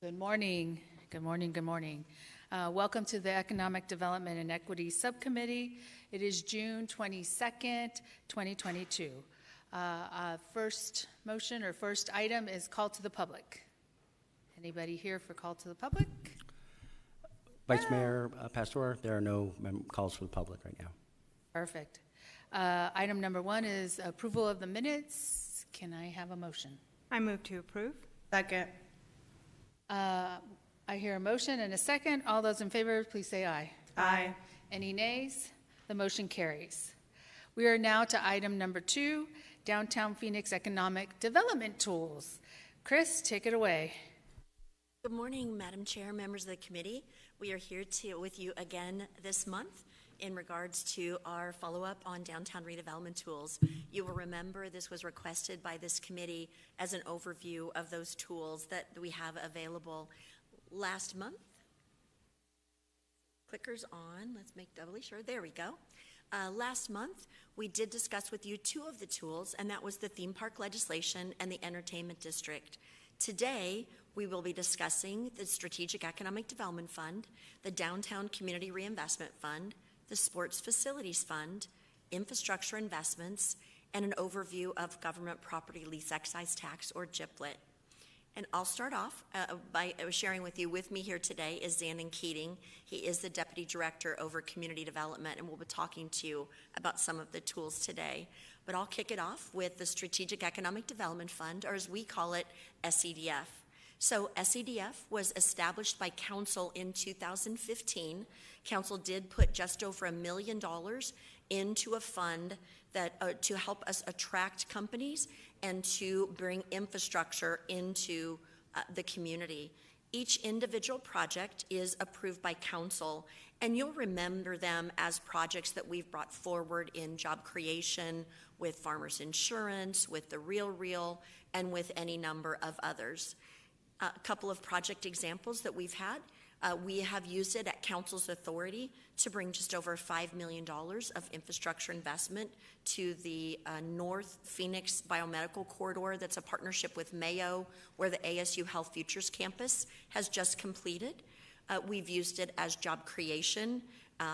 Good morning. Good morning. Good morning. Welcome to the Economic Development and Equity Subcommittee. It is June 22nd, 2022. First motion or first item is call to the public. Anybody here for call to the public? Vice Mayor Pastor, there are no calls for the public right now. Perfect. Item number one is approval of the minutes. Can I have a motion? I move to approve. Second. I hear a motion and a second. All those in favor, please say aye. Aye. Any nays? The motion carries. We are now to item number 2, Downtown Phoenix Economic Development Tools. Chris, take it away. Good morning, Madam Chair, members of the committee. We are here with you again this month in regards to our follow-up on downtown redevelopment tools. You will remember this was requested by this committee as an overview of those tools that we have available last month. Clicker's on. Let's make doubly sure. There we go. Last month, we did discuss with you 2 of the tools, and that was the theme park legislation and the entertainment district. Today, we will be discussing the Strategic Economic Development Fund, the Downtown Community Reinvestment Fund, the Sports Facilities Fund, infrastructure investments, and an overview of government property lease excise tax, or GIPLET. And I'll start off by sharing with you. With me here today is Zandon Keating. He is the Deputy Director over Community Development, and we'll be talking to you about some of the tools today. But I'll kick it off with the Strategic Economic Development Fund, or as we call it, SEDF. So SEDF was established by Council in 2015. Council did put just over $1 million into a fund that to help us attract companies and to bring infrastructure into the community. Each individual project is approved by Council, and you'll remember them as projects that we've brought forward in job creation, with Farmers Insurance, with the Real, and with any number of others. A couple of project examples that we've had. We have used it at Council's authority to bring just over $5 million of infrastructure investment to the North Phoenix Biomedical Corridor. That's a partnership with Mayo, where the ASU Health Futures campus has just completed. We've used it as job creation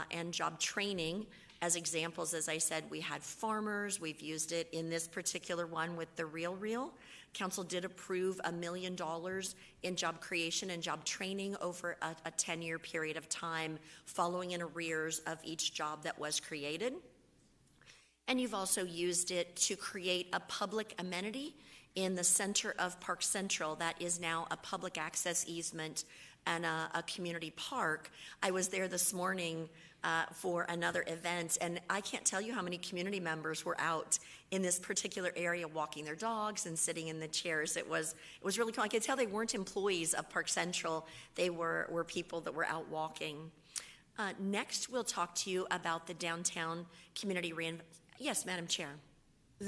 and job training. As examples, as I said, we had farmers. We've used it in this particular one with the Real. Council did approve $1 million in job creation and job training over a 10-year period of time, following in arrears of each job that was created. And you've also used it to create a public amenity in the center of Park Central that is now a public access easement and a community park. I was there this morning for another event, and I can't tell you how many community members were out in this particular area walking their dogs and sitting in the chairs. It was really cool. I could tell they weren't employees of Park Central. They were people that were out walking. Next, we'll talk to you about the downtown community reinvestment. Yes, Madam Chair. Does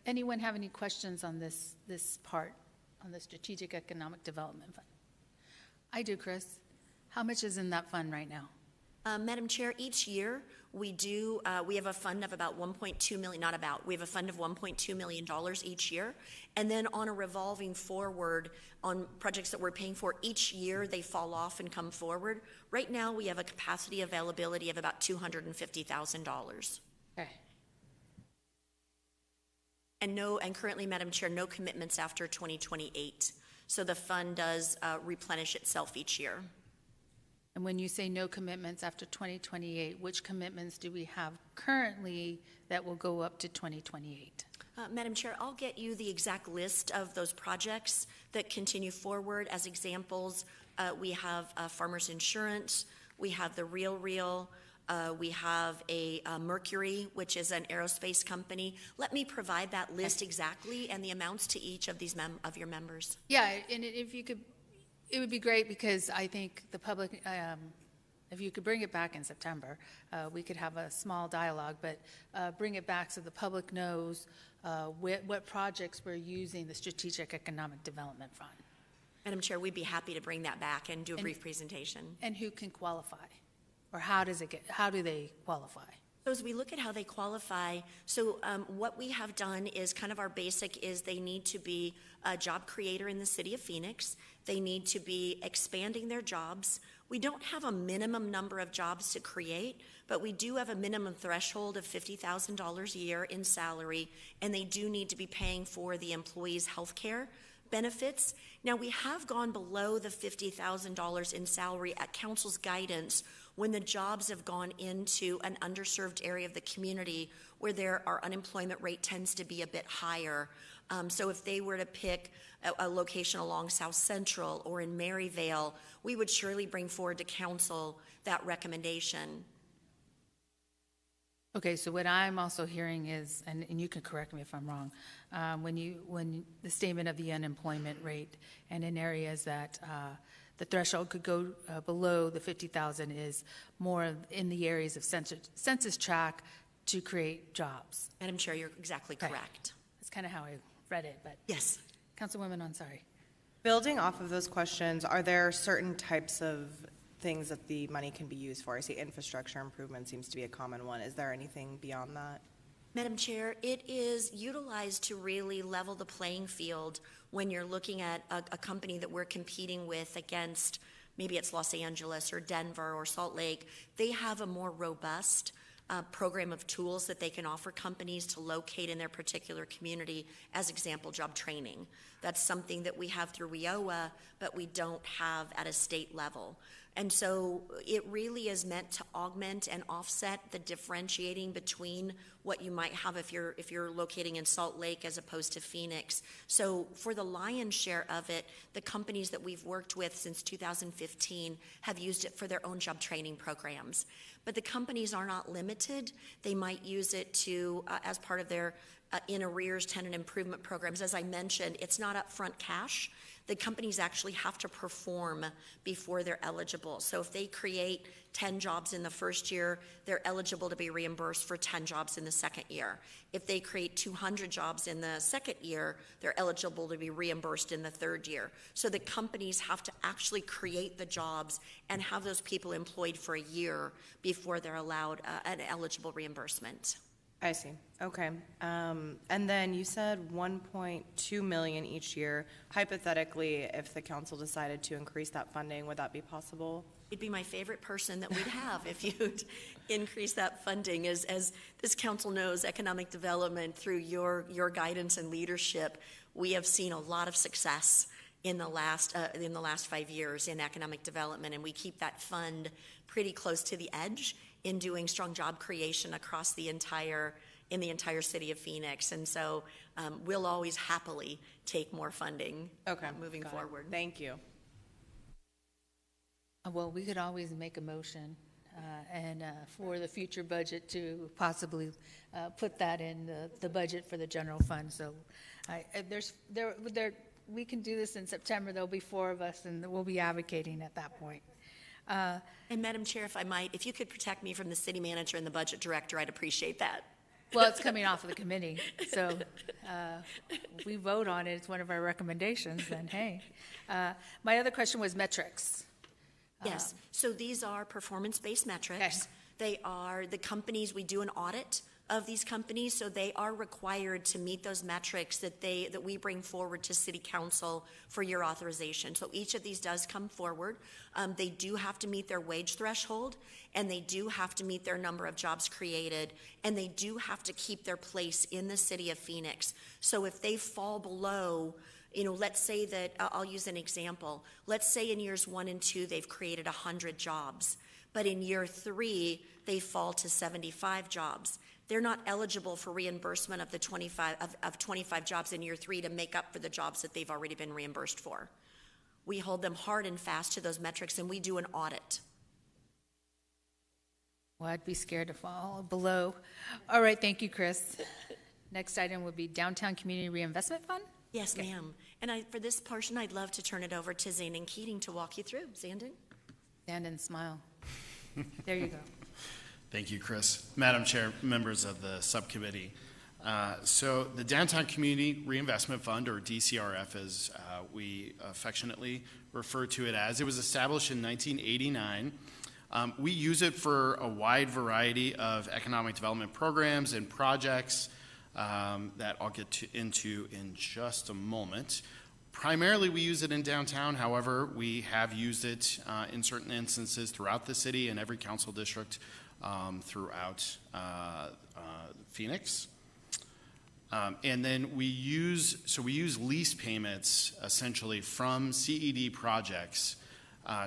anyone have any questions on this part, on the Strategic Economic Development Fund? I do, Chris. How much is in that fund right now? Madam Chair, each year we have a fund of about $1.2 million, we have a fund of $1.2 million each year. And then on a revolving forward on projects that we're paying for each year, they fall off and come forward. Right now we have a capacity availability of about $250,000. Okay. And currently, Madam Chair, no commitments after 2028. So the fund does replenish itself each year. And when you say no commitments after 2028, which commitments do we have currently that will go up to 2028? Madam Chair, I'll get you the exact list of those projects that continue forward. As examples, we have Farmers Insurance, we have the Real, we have a Mercury, which is an aerospace company. Let me provide that list exactly and the amounts to each of these of your members. Yeah, and if you could, it would be great, because I think the public, if you could bring it back in September, we could have a small dialogue, but bring it back so the public knows what projects we're using the Strategic Economic Development Fund. Madam Chair, we'd be happy to bring that back and do a brief presentation. And who can qualify? Or how do they qualify? So as we look at how they qualify, so what we have done is kind of our basic is they need to be a job creator in the city of Phoenix. They need to be expanding their jobs. We don't have a minimum number of jobs to create, but we do have a minimum threshold of $50,000 a year in salary, and they do need to be paying for the employees' health care benefits. Now, we have gone below the $50,000 in salary at council's guidance when the jobs have gone into an underserved area of the community where our unemployment rate tends to be a bit higher. So if they were to pick a location along South Central or in Maryvale, we would surely bring forward to council that recommendation. Okay, so what I'm also hearing is, and you can correct me if I'm wrong, when the statement of the unemployment rate and in areas that the threshold could go below the 50,000 is more in the areas of census tract to create jobs. Madam Chair, you're exactly correct. That's kind of how I read it, but. Yes. Councilwoman Ansari. Building off of those questions, are there certain types of things that the money can be used for? I see infrastructure improvement seems to be a common one. Is there anything beyond that? Madam Chair, it is utilized to really level the playing field when you're looking at a company that we're competing with against, maybe it's Los Angeles or Denver or Salt Lake. They have a more robust program of tools that they can offer companies to locate in their particular community, as example, job training. That's something that we have through WIOA, but we don't have at a state level. And so it really is meant to augment and offset the differentiating between what you might have if you're locating in Salt Lake as opposed to Phoenix. So for the lion's share of it, the companies that we've worked with since 2015 have used it for their own job training programs. But the companies are not limited. They might use it to as part of their in arrears tenant improvement programs. As I mentioned, it's not upfront cash. The companies actually have to perform before they're eligible. So if they create 10 jobs in the first year, they're eligible to be reimbursed for 10 jobs in the second year. If they create 200 jobs in the second year, they're eligible to be reimbursed in the third year. So the companies have to actually create the jobs and have those people employed for a year before they're allowed an eligible reimbursement. I see. Okay. And then you said 1.2 million each year. Hypothetically, if the council decided to increase that funding, would that be possible? You'd be my favorite person that we'd have if you'd increase that funding. As this council knows, economic development, through your guidance and leadership, we have seen a lot of success in the last 5 years in economic development, and we keep that fund pretty close to the edge in doing strong job creation across the entire city of Phoenix. And so we'll always happily take more funding moving forward. Thank you. Well, we could always make a motion and for the future budget to possibly put that in the budget for the general fund. So we can do this in September. There'll be 4 of us, and we'll be advocating at that point. And Madam Chair, if I might, if you could protect me from the city manager and the budget director, I'd appreciate that. Well, it's coming off of the committee, so if we vote on it, it's one of our recommendations, then hey. My other question was metrics. Yes, so these are performance-based metrics. Okay. They are the companies, we do an audit of these companies, so they are required to meet those metrics that we bring forward to City Council for your authorization. So each of these does come forward. They do have to meet their wage threshold, and they do have to meet their number of jobs created, and they do have to keep their place in the city of Phoenix. So if they fall below, let's say that, I'll use an example. Let's say in years 1 and 2, they've created 100 jobs, but in year 3, they fall to 75 jobs. They're not eligible for reimbursement of the 25 jobs in year 3 to make up for the jobs that they've already been reimbursed for. We hold them hard and fast to those metrics, and we do an audit. Well, I'd be scared to fall below. All right, thank you, Chris. Next item would be Downtown Community Reinvestment Fund? Yes, ma'am. And for this portion, I'd love to turn it over to Zandon Keating to walk you through. Zandon? Stand and smile. There you go. Thank you, Chris. Madam Chair, members of the subcommittee. So the Downtown Community Reinvestment Fund, or DCRF as we affectionately refer to it as, it was established in 1989 We use it for a wide variety of economic development programs and projects that I'll get into in just a moment. Primarily, we use it in downtown. However, we have used it in certain instances throughout the city and every council district throughout Phoenix. And then we use lease payments essentially from CED projects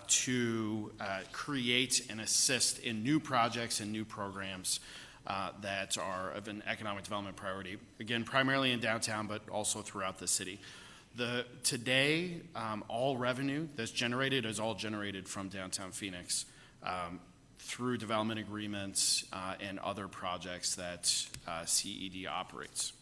to create and assist in new projects and new programs that are of an economic development priority. Again, primarily in downtown, but also throughout the city. Today, all revenue that's generated is all generated from downtown Phoenix through development agreements and other projects that CED operates.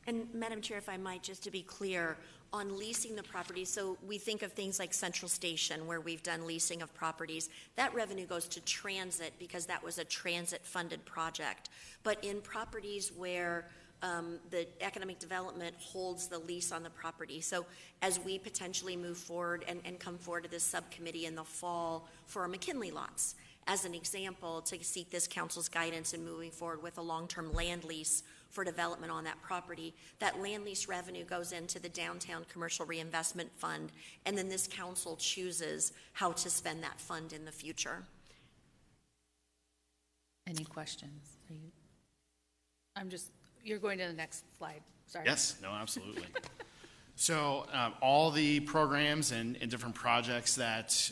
And Madam Chair, if I might, just to be clear, on leasing the property, so we think of things like Central Station where we've done leasing of properties. That revenue goes to transit because that was a transit-funded project. But in properties where the economic development holds the lease on the property. So as we potentially move forward and come forward to this subcommittee in the fall for our McKinley lots, as an example, to seek this council's guidance in moving forward with a long-term land lease for development on that property, that land lease revenue goes into the Downtown Commercial Reinvestment Fund, and then this council chooses how to spend that fund in the future. Any questions? You're going to the next slide, sorry. Yes, no, absolutely. So all the programs and different projects that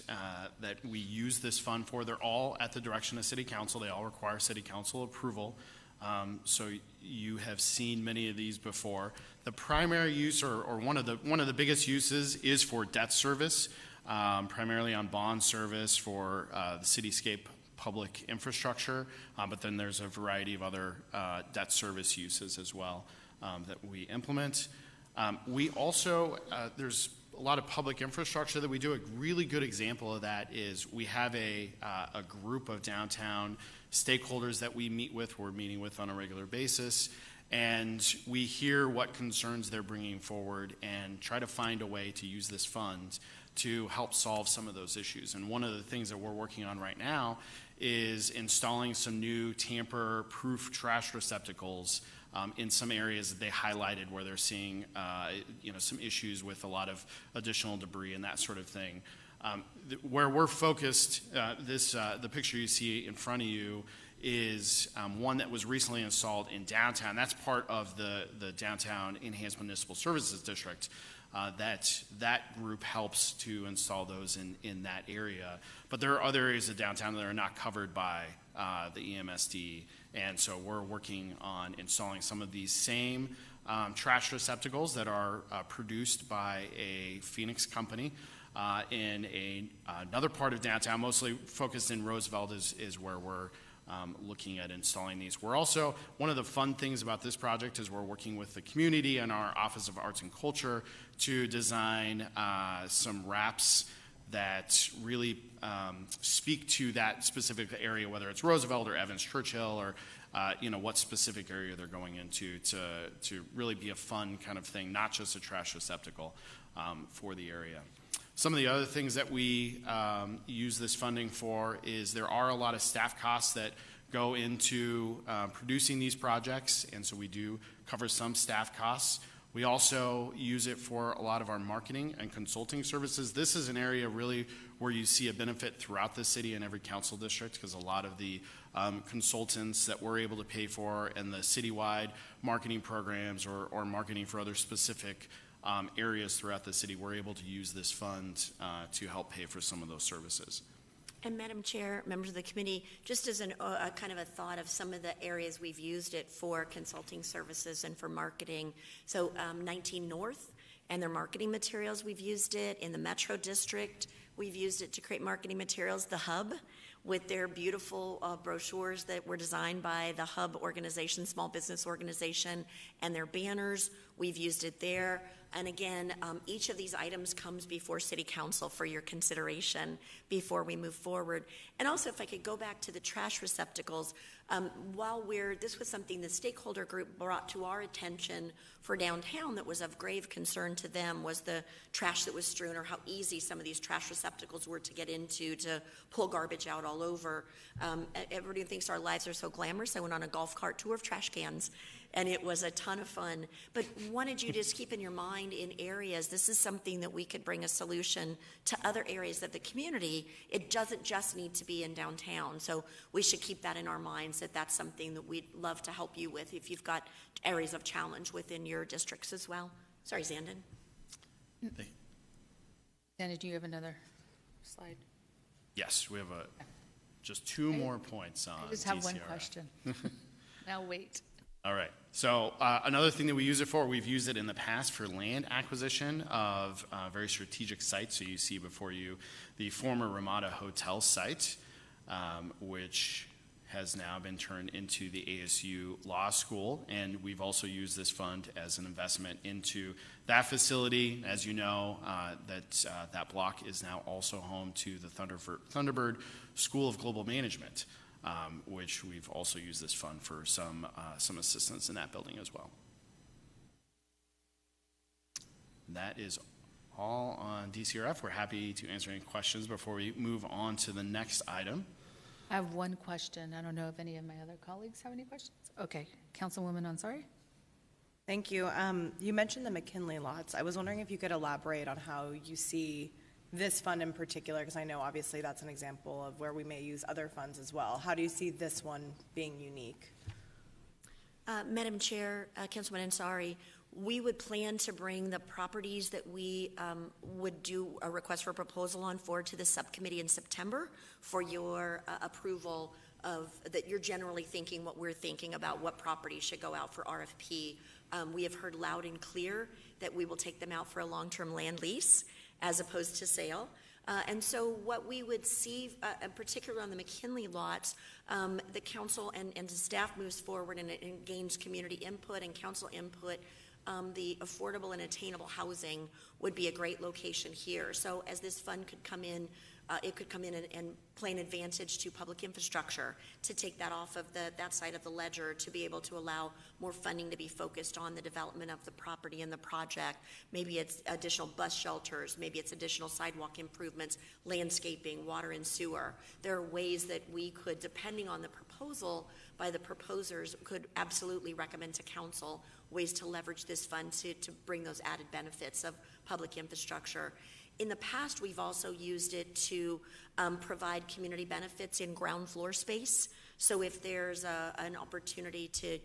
we use this fund for, they're all at the direction of City Council. They all require City Council approval. So you have seen many of these before. The primary use, or one of the biggest uses, is for debt service, primarily on bond service for the cityscape public infrastructure, but then there's a variety of other debt service uses as well that we implement. We also, there's a lot of public infrastructure that we do. A really good example of that is we have a group of downtown stakeholders that we're meeting with on a regular basis, and we hear what concerns they're bringing forward and try to find a way to use this fund to help solve some of those issues. And one of the things that we're working on right now is installing some new tamper-proof trash receptacles in some areas that they highlighted where they're seeing some issues with a lot of additional debris and that sort of thing. Where we're focused, the picture you see in front of you is one that was recently installed in downtown. That's part of the Downtown Enhanced Municipal Services District. That group helps to install those in that area. But there are other areas of downtown that are not covered by the EMSD, and so we're working on installing some of these same trash receptacles that are produced by a Phoenix company in another part of downtown, mostly focused in Roosevelt is where we're looking at installing these. We're also, one of the fun things about this project is we're working with the community and our Office of Arts and Culture to design some wraps that really speak to that specific area, whether it's Roosevelt or Evans Churchill or what specific area they're going into to really be a fun kind of thing, not just a trash receptacle for the area. Some of the other things that we use this funding for is there are a lot of staff costs that go into producing these projects, and so we do cover some staff costs. We also use it for a lot of our marketing and consulting services. This is an area really where you see a benefit throughout the city and every council district, because a lot of the consultants that we're able to pay for and the citywide marketing programs or marketing for other specific areas throughout the city, we're able to use this fund to help pay for some of those services. And Madam Chair, members of the committee, just as a kind of a thought of some of the areas we've used it for consulting services and for marketing. So 19 North and their marketing materials, we've used it. In the Metro District, we've used it to create marketing materials. The Hub, with their beautiful brochures that were designed by the Hub organization, small business organization, and their banners, we've used it there. And again, each of these items comes before City Council for your consideration before we move forward. And also, if I could go back to the trash receptacles, this was something the stakeholder group brought to our attention for downtown that was of grave concern to them, was the trash that was strewn, or how easy some of these trash receptacles were to get into, to pull garbage out all over. Everybody thinks our lives are so glamorous. I went on a golf cart tour of trash cans, and it was a ton of fun. But wanted you to just keep in your mind, in areas, this is something that we could bring a solution to other areas of the community. It doesn't just need to be in downtown. So we should keep that in our minds, that that's something that we'd love to help you with if you've got areas of challenge within your districts as well. Sorry, Zandon. Dana, do you have another slide? Yes, we have just two more points on I just have one DCRF. question. Now wait. All right. So another thing that we use it for, we've used it in the past for land acquisition of very strategic sites. So you see before you the former Ramada Hotel site, which has now been turned into the ASU Law School. And we've also used this fund as an investment into that facility. As you know, that block is now also home to the Thunderbird School of Global Management, which we've also used this fund for some assistance in that building as well. That is all on DCRF. We're happy to answer any questions before we move on to the next item. I have one question. I don't know if any of my other colleagues have any questions. Okay, Councilwoman Ansari? Thank you. You mentioned the McKinley lots. I was wondering if you could elaborate on how you see this fund in particular, because I know obviously that's an example of where we may use other funds as well. How do you see this one being unique? Madam Chair, Councilman Ansari, we would plan to bring the properties that we would do a request for proposal on forward to the subcommittee in September for your approval of that. You're generally thinking what we're thinking about, what properties should go out for RFP. We have heard loud and clear that we will take them out for a long-term land lease as opposed to sale. And so what we would see, particularly on the McKinley lots, the council and the staff moves forward and gains community input and council input. The affordable and attainable housing would be a great location here. So as this fund could come in, it could come in and play an advantage to public infrastructure, to take that off of that side of the ledger, to be able to allow more funding to be focused on the development of the property and the project. Maybe it's additional bus shelters, maybe it's additional sidewalk improvements, landscaping, water and sewer. There are ways that we could, depending on the proposal by the proposers, could absolutely recommend to council ways to leverage this fund to bring those added benefits of public infrastructure. In the past, we've also used it to provide community benefits in ground floor space. So if there's an opportunity to,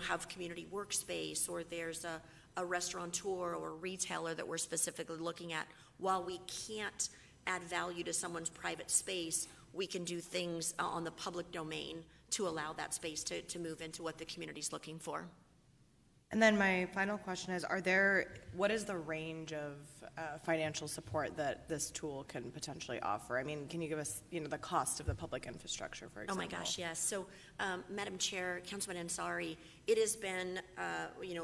have community workspace, or there's a restaurateur or a retailer that we're specifically looking at, while we can't add value to someone's private space, we can do things on the public domain to allow that space to move into what the community's looking for. And then my final question is, what is the range of financial support that this tool can potentially offer? I mean, can you give us, the cost of the public infrastructure, for example? Oh my gosh, yes. So, Madam Chair, Councilman Ansari, it has been,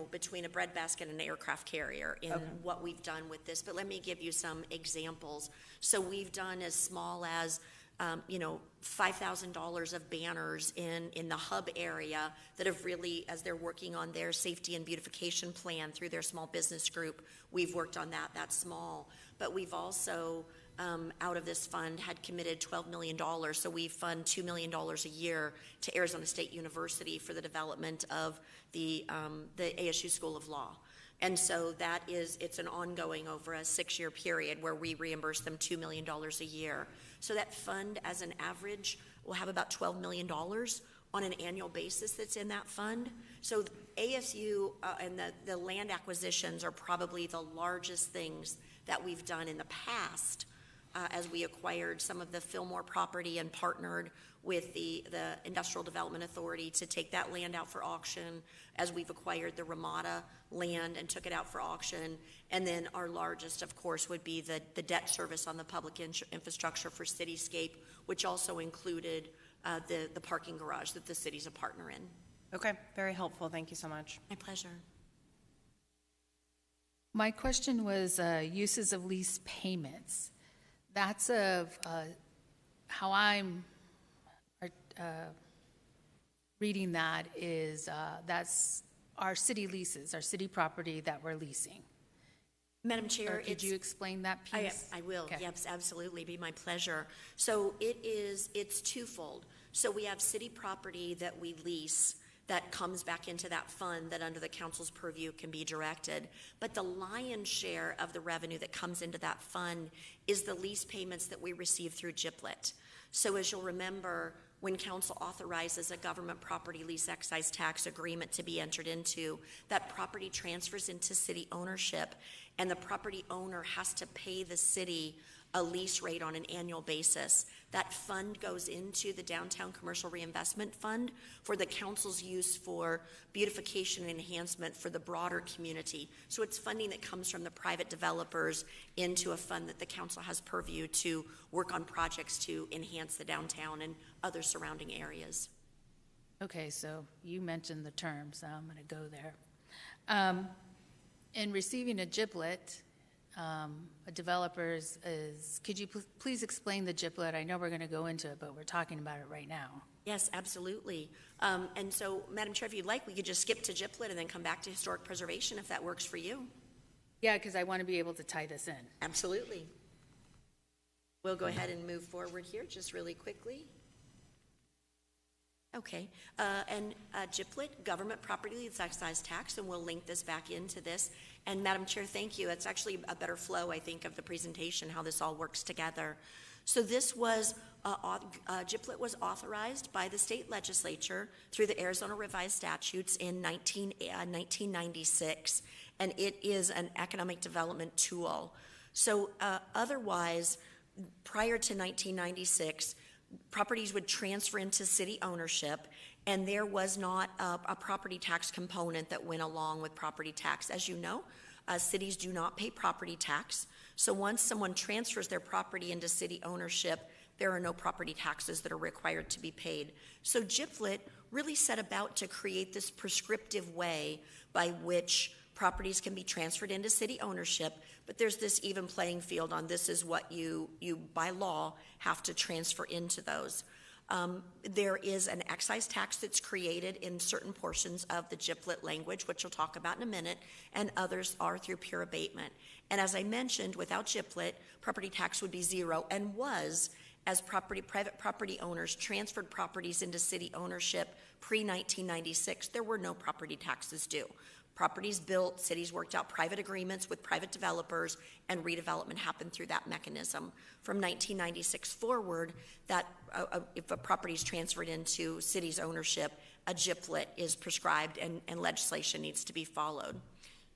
between a breadbasket and an aircraft carrier in what we've done with this. But let me give you some examples. So we've done as small as $5,000 of banners in the hub area that have really, as they're working on their safety and beautification plan through their small business group, we've worked on that. That's small. But we've also, out of this fund, had committed $12 million. So we fund $2 million a year to Arizona State University for the development of the ASU School of Law. And so it's an ongoing over a 6-year period where we reimburse them $2 million a year. So that fund, as an average, will have about $12 million on an annual basis that's in that fund. So ASU and the land acquisitions are probably the largest things that we've done in the past, as we acquired some of the Fillmore property and partnered with the Industrial Development Authority to take that land out for auction, as we've acquired the Ramada land and took it out for auction. And then our largest, of course, would be the debt service on the public infrastructure for Cityscape, which also included the parking garage that the city's a partner in. Okay, very helpful. Thank you so much. My pleasure. My question was uses of lease payments. That's how I'm reading that is that's our city leases, our city property that we're leasing. Madam Chair, Or could you explain that piece? I will, Okay. yes, absolutely, be my pleasure. So it's twofold. So we have city property that we lease that comes back into that fund that under the council's purview can be directed. But the lion's share of the revenue that comes into that fund is the lease payments that we receive through GIPLET. So as you'll remember, when council authorizes a government property lease excise tax agreement to be entered into, that property transfers into city ownership, and the property owner has to pay the city a lease rate on an annual basis. That fund goes into the Downtown Commercial Reinvestment Fund for the council's use for beautification and enhancement for the broader community. So it's funding that comes from the private developers into a fund that the council has purview to work on projects to enhance the downtown and other surrounding areas. Okay, so you mentioned the term, so I'm going to go there. In receiving a GIPLET, a developer could you please explain the GIPLET? I know we're going to go into it, but we're talking about it right now. Yes, absolutely. And so, Madam Chair, if you'd like, we could just skip to GIPLET and then come back to historic preservation if that works for you. Yeah, because I want to be able to tie this in. Absolutely. We'll go ahead and move forward here just really quickly. Okay, and GIPLET, Government Property Lease Excise Tax, and we'll link this back into this. And Madam Chair, thank you. It's actually a better flow, I think, of the presentation, how this all works together. So this was, GIPLET was authorized by the state legislature through the Arizona Revised Statutes in 1996, and it is an economic development tool. So otherwise, prior to 1996, properties would transfer into city ownership, and there was not a property tax component that went along with property tax. As you know, cities do not pay property tax. So once someone transfers their property into city ownership, there are no property taxes that are required to be paid. So GIPLET really set about to create this prescriptive way by which properties can be transferred into city ownership, but there's this even playing field on this is what you by law have to transfer into those. There is an excise tax that's created in certain portions of the GIPLET language, which we'll talk about in a minute, and others are through pure abatement. And as I mentioned, without GIPLET, property tax would be zero, and was as private property owners transferred properties into city ownership pre-1996, there were no property taxes due. Properties built, cities worked out private agreements with private developers, and redevelopment happened through that mechanism. From 1996 forward, that if a property is transferred into city's ownership, a GIPLET is prescribed and legislation needs to be followed.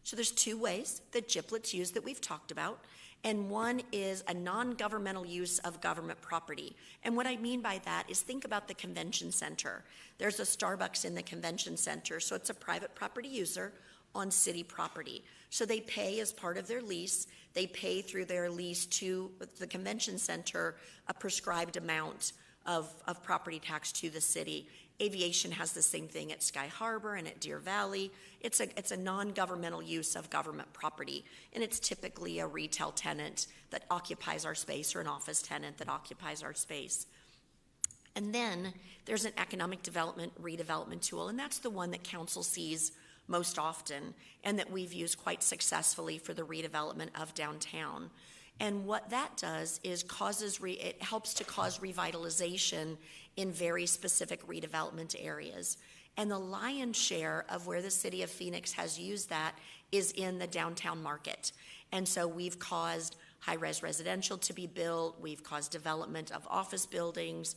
So there's two ways that GIPLET's used that we've talked about, and one is a non-governmental use of government property. And what I mean by that is think about the convention center. There's a Starbucks in the convention center, so it's a private property user on city property. So they pay as part of their lease, they pay through their lease to the convention center a prescribed amount of property tax to the city. Aviation has the same thing at Sky Harbor and at Deer Valley. It's a non-governmental use of government property, and it's typically a retail tenant that occupies our space or an office tenant that occupies our space. And then there's an economic development redevelopment tool, and that's the one that council sees most often and that we've used quite successfully for the redevelopment of downtown. And what that does is it helps to cause revitalization in very specific redevelopment areas. And the lion's share of where the city of Phoenix has used that is in the downtown market. And so we've caused high-res residential to be built, we've caused development of office buildings,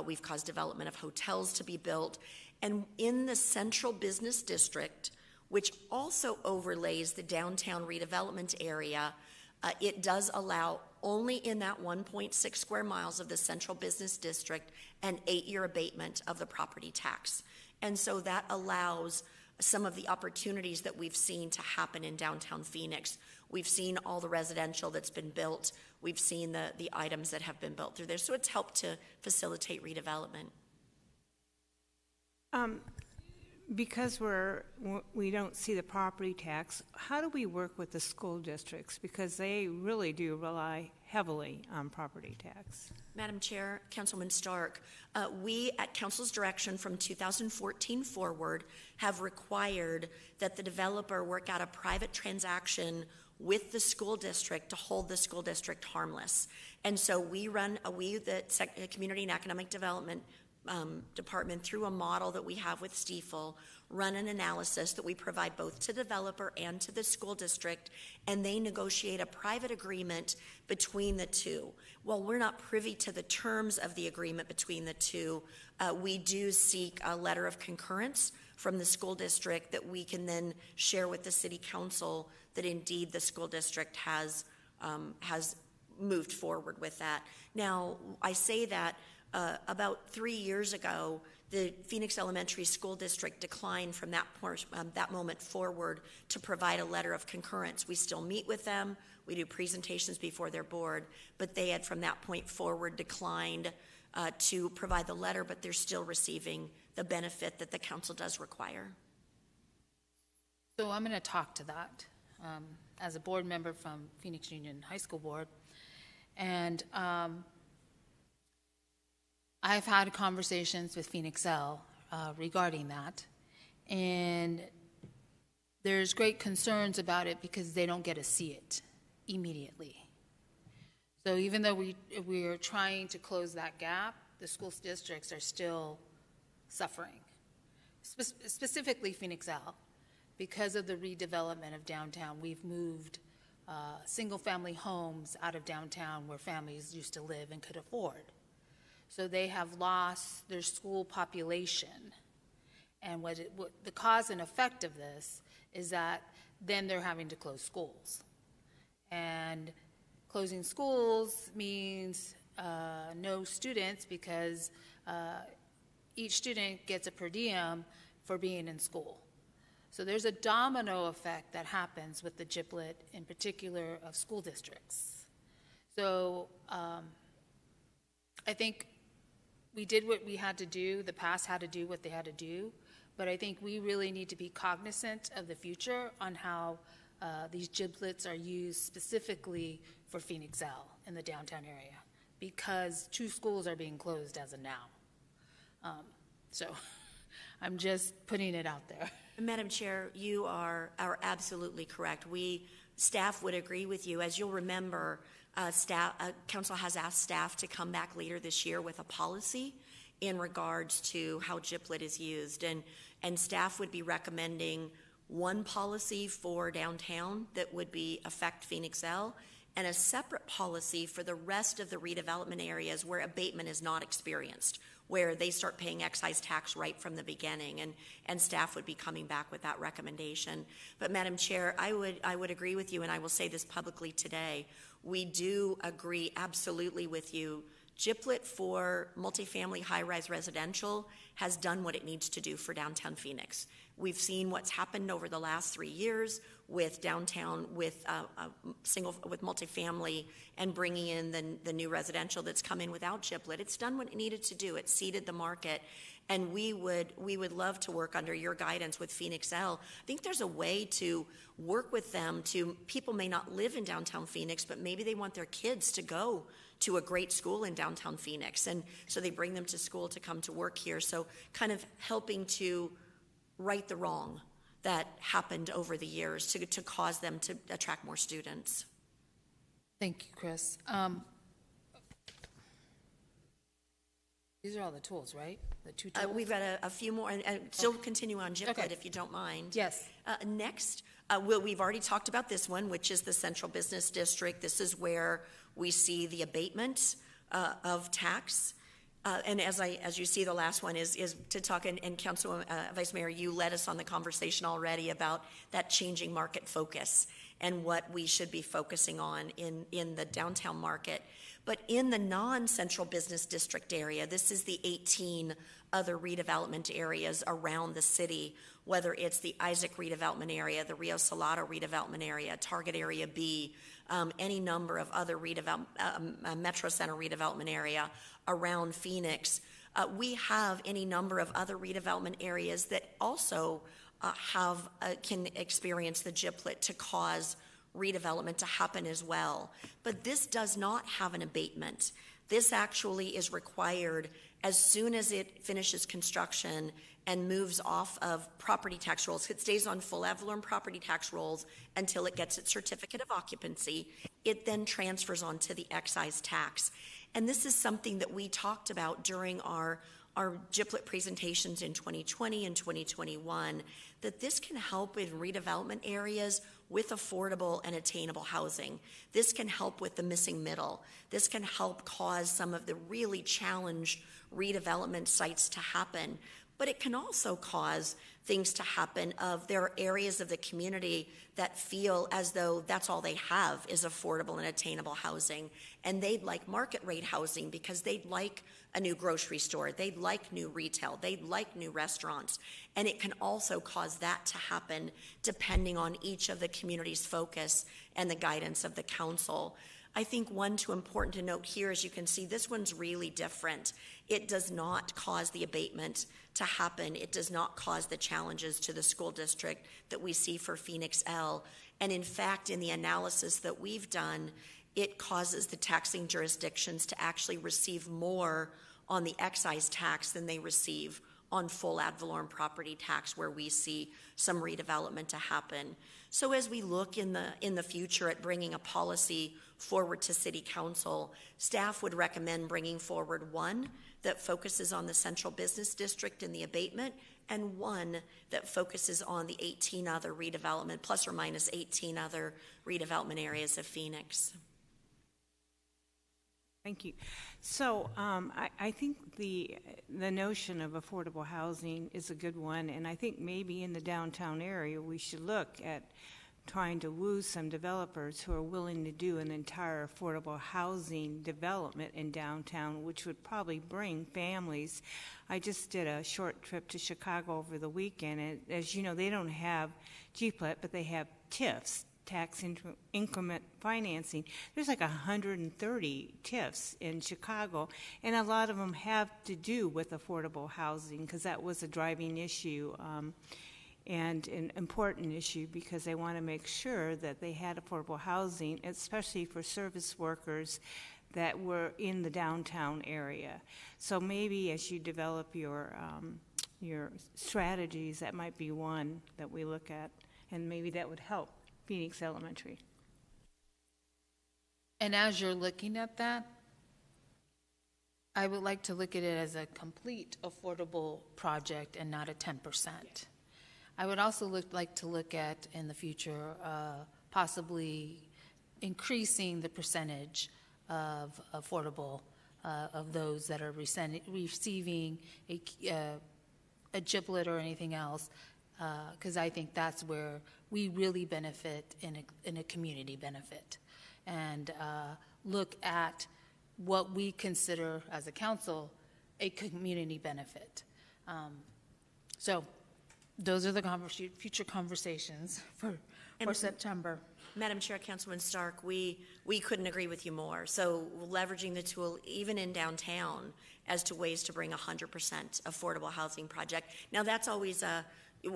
we've caused development of hotels to be built. And in the central business district, which also overlays the downtown redevelopment area, it does allow only in that 1.6 square miles of the central business district an 8-year abatement of the property tax. And so that allows some of the opportunities that we've seen to happen in downtown Phoenix. We've seen all the residential that's been built. We've seen the items that have been built through there. So it's helped to facilitate redevelopment. Because we don't see the property tax, how do we work with the school districts? Because they really do rely heavily on property tax. Madam Chair, Councilman Stark, we, at Council's direction from 2014 forward, have required that the developer work out a private transaction with the school district to hold the school district harmless. And so we run, the Community and Economic Development Department, through a model that we have with Stiefel, run an analysis that we provide both to the developer and to the school district, and they negotiate a private agreement between the two. While we're not privy to the terms of the agreement between the two, we do seek a letter of concurrence from the school district that we can then share with the city council that indeed the school district has moved forward with that. Now, I say that about 3 years ago, the Phoenix Elementary School District declined from that moment forward to provide a letter of concurrence. We still meet with them, we do presentations before their board, but they had from that point forward declined to provide the letter, but they're still receiving the benefit that the council does require. So I'm going to talk to that as a board member from Phoenix Union High School Board. And I've had conversations with PhoenixL regarding that, and there's great concerns about it because they don't get to see it immediately. So even though we are trying to close that gap, the school districts are still suffering, specifically PhoenixL. Because of the redevelopment of downtown, we've moved single-family homes out of downtown where families used to live and could afford. So they have lost their school population. And what the cause and effect of this is that then they're having to close schools. And closing schools means no students because each student gets a per diem for being in school. So there's a domino effect that happens with the GIPLET, in particular of school districts. So I think we did what we had to do, the past had to do what they had to do, but I think we really need to be cognizant of the future on how these GIPLETs are used specifically for PhoenixL in the downtown area, because 2 schools are being closed as of now. So I'm just putting it out there. Madam Chair, you are absolutely correct. Staff would agree with you. As you'll remember, council has asked staff to come back later this year with a policy in regards to how GIPLET is used. And staff would be recommending one policy for downtown that would affect PhoenixL, and a separate policy for the rest of the redevelopment areas where abatement is not experienced, where they start paying excise tax right from the beginning, and staff would be coming back with that recommendation. But Madam Chair, I would agree with you, and I will say this publicly today. We do agree absolutely with you. GIPLET for multifamily high-rise residential has done what it needs to do for downtown Phoenix. We've seen what's happened over the last 3 years with downtown, with multifamily, and bringing in the new residential that's come in without GIPLET. It's done what it needed to do. It seeded the market, and we would love to work under your guidance with PhoenixL. I think there's a way to work with them. People may not live in downtown Phoenix, but maybe they want their kids to go to a great school in downtown Phoenix, and so they bring them to school to come to work here. So kind of helping to right the wrong that happened over the years to cause them to attract more students. Thank you, Chris. These are all the tools, right? The 2 tools? We've got a few more, and still continue on GIPLET if you don't mind. Yes. Next, we've already talked about this one, which is the Central Business District. This is where we see the abatement of tax. And as you see, the last one is to talk, and Council Vice Mayor, you led us on the conversation already about that changing market focus and what we should be focusing on in the downtown market. But in the non-central business district area, this is the 18 other redevelopment areas around the city, whether it's the Isaac redevelopment area, the Rio Salado redevelopment area, Target Area B, any number of other Metro Center redevelopment area around Phoenix. We have any number of other redevelopment areas that also can experience the GIPLET to cause redevelopment to happen as well. But this does not have an abatement. This actually is required as soon as it finishes construction and moves off of property tax rolls. It stays on full ad valorem property tax rolls until it gets its certificate of occupancy. It then transfers on to the excise tax. And this is something that we talked about during our GIPLET presentations in 2020 and 2021, that this can help in redevelopment areas with affordable and attainable housing. This can help with the missing middle. This can help cause some of the really challenged redevelopment sites to happen. But it can also cause things to happen of there are areas of the community that feel as though that's all they have is affordable and attainable housing. And they'd like market rate housing because they'd like a new grocery store, they'd like new retail, they'd like new restaurants. And it can also cause that to happen depending on each of the community's focus and the guidance of the council. I think one too important to note here, as you can see, this one's really different. It does not cause the abatement to happen. It does not cause the challenges to the school district that we see for Phoenix L. And in fact, in the analysis that we've done, it causes the taxing jurisdictions to actually receive more on the excise tax than they receive on full ad valorem property tax, where we see some redevelopment to happen. So as we look in the future at bringing a policy forward to City Council, staff would recommend bringing forward one that focuses on the central business district and the abatement, and one that focuses on the 18 other redevelopment, plus or minus 18 other redevelopment areas of Phoenix. Thank you. So I think the notion of affordable housing is a good one, and I think maybe in the downtown area we should look at trying to woo some developers who are willing to do an entire affordable housing development in downtown, which would probably bring families. I just did a short trip to Chicago over the weekend, and as you know, they don't have GPLET, but they have TIFs, tax increment financing. There's like 130 TIFs in Chicago, and a lot of them have to do with affordable housing because that was a driving issue and an important issue because they want to make sure that they had affordable housing, especially for service workers that were in the downtown area. So maybe as you develop your strategies, that might be one that we look at, and maybe that would help Phoenix Elementary. And as you're looking at that, I would like to look at it as a complete affordable project and not a 10%. I would also like to look at, in the future, possibly increasing the percentage of affordable, of those that are receiving a GIPLET or anything else, because I think that's where we really benefit in a community benefit, and look at what we consider as a council a community benefit. So those are the future conversations for September. Madam Chair, Councilman Stark, we couldn't agree with you more. So leveraging the tool even in downtown as to ways to bring 100% affordable housing project. Now that's always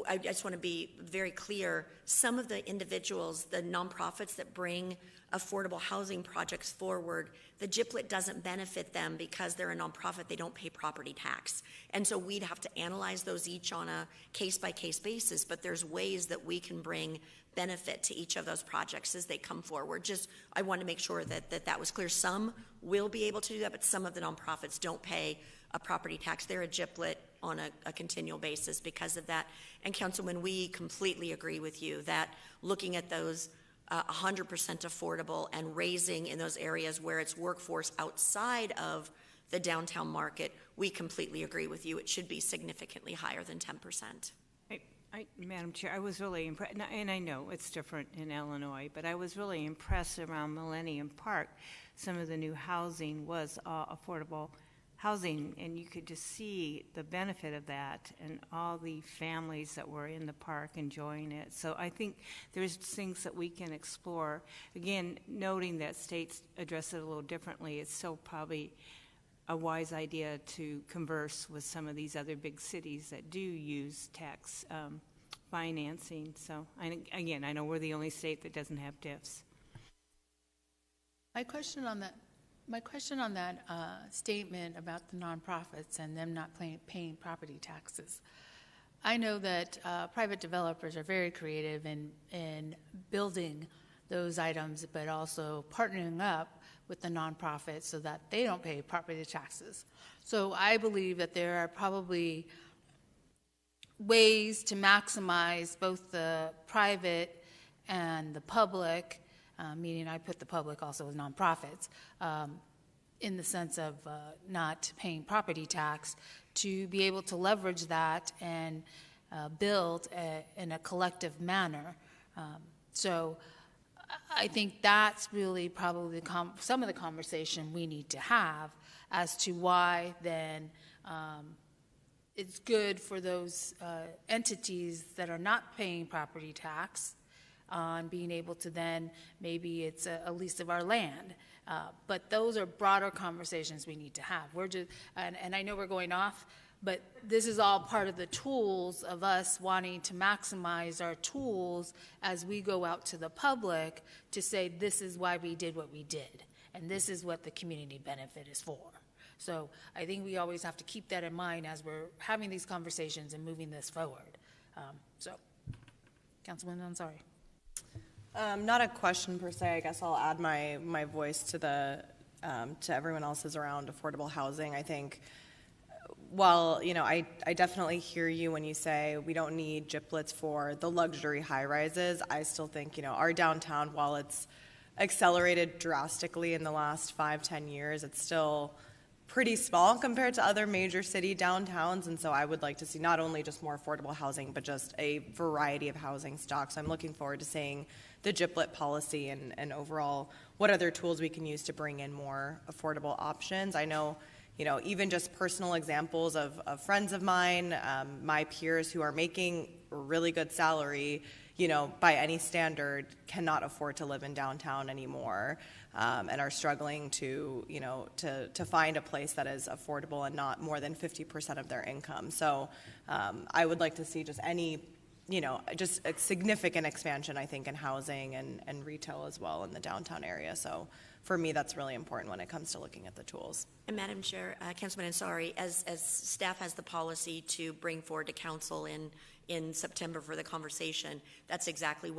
I just want to be very clear, some of the individuals, the nonprofits that bring affordable housing projects forward, the GIPLET doesn't benefit them because they're a nonprofit, they don't pay property tax. And so we'd have to analyze those each on a case-by-case basis, but there's ways that we can bring benefit to each of those projects as they come forward. Just, I want to make sure that was clear. Some will be able to do that, but some of the nonprofits don't pay a property tax. They're a GIPLET on a continual basis because of that. And Councilman, we completely agree with you that looking at those 100% affordable and raising in those areas where it's workforce outside of the downtown market, we completely agree with you. It should be significantly higher than 10%. Madam Chair, I was really impressed, and I know it's different in Illinois, but I was really impressed around Millennium Park. Some of the new housing was affordable housing, and you could just see the benefit of that and all the families that were in the park enjoying it. So I think there's things that we can explore. Again, noting that states address it a little differently, it's still probably a wise idea to converse with some of these other big cities that do use tax financing. So, again, I know we're the only state that doesn't have TIFs. My question on that statement about the nonprofits and them not paying property taxes. I know that private developers are very creative in building those items, but also partnering up with the nonprofits so that they don't pay property taxes. So I believe that there are probably ways to maximize both the private and the public, meaning I put the public also as nonprofits, in the sense of not paying property tax, to be able to leverage that and build in a collective manner. So I think that's really probably some of the conversation we need to have as to why then it's good for those entities that are not paying property tax on being able to then, maybe it's a lease of our land. But those are broader conversations we need to have. We're just, and I know we're going off, but this is all part of the tools of us wanting to maximize our tools as we go out to the public to say, this is why we did what we did, and this is what the community benefit is for. So I think we always have to keep that in mind as we're having these conversations and moving this forward. So, Councilwoman Ansari. Not a question per se. I guess I'll add my voice to to everyone else's around affordable housing. I think, while, I definitely hear you when you say we don't need GIPLETs for the luxury high-rises. I still think, our downtown, while it's accelerated drastically in the last 5-10 years, it's still pretty small compared to other major city downtowns. And so I would like to see not only just more affordable housing, but just a variety of housing stock. So I'm looking forward to seeing the GIPLET policy and overall what other tools we can use to bring in more affordable options. I know, even just personal examples of friends of mine, my peers who are making a really good salary, by any standard, cannot afford to live in downtown anymore, and are struggling to find a place that is affordable and not more than 50% of their income. So I would like to see just just a significant expansion, I think, in housing and retail as well in the downtown area. So for me, that's really important when it comes to looking at the tools. And Madam Chair, Councilman Ansari, as staff has the policy to bring forward to council in September for the conversation, that's exactly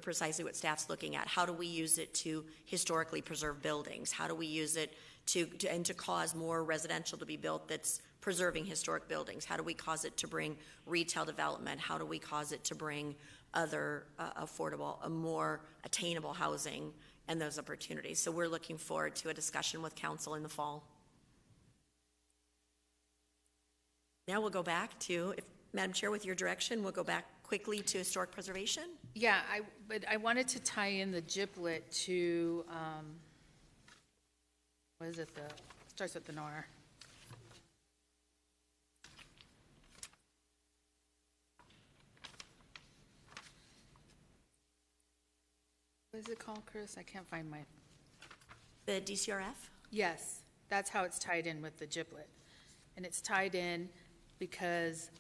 precisely what staff's looking at. How do we use it to historically preserve buildings? How do we use it to cause more residential to be built that's preserving historic buildings? How do we cause it to bring retail development? How do we cause it to bring other affordable, more attainable housing and those opportunities? So we're looking forward to a discussion with council in the fall. Now we'll go back to, Madam Chair, with your direction, we'll go back quickly to historic preservation. Yeah, but I wanted to tie in the GIPLET to, what is it, starts with the NOR. What is it called, Chris? I can't find my... The DCRF? Yes, that's how it's tied in with the GIPLET. And it's tied in because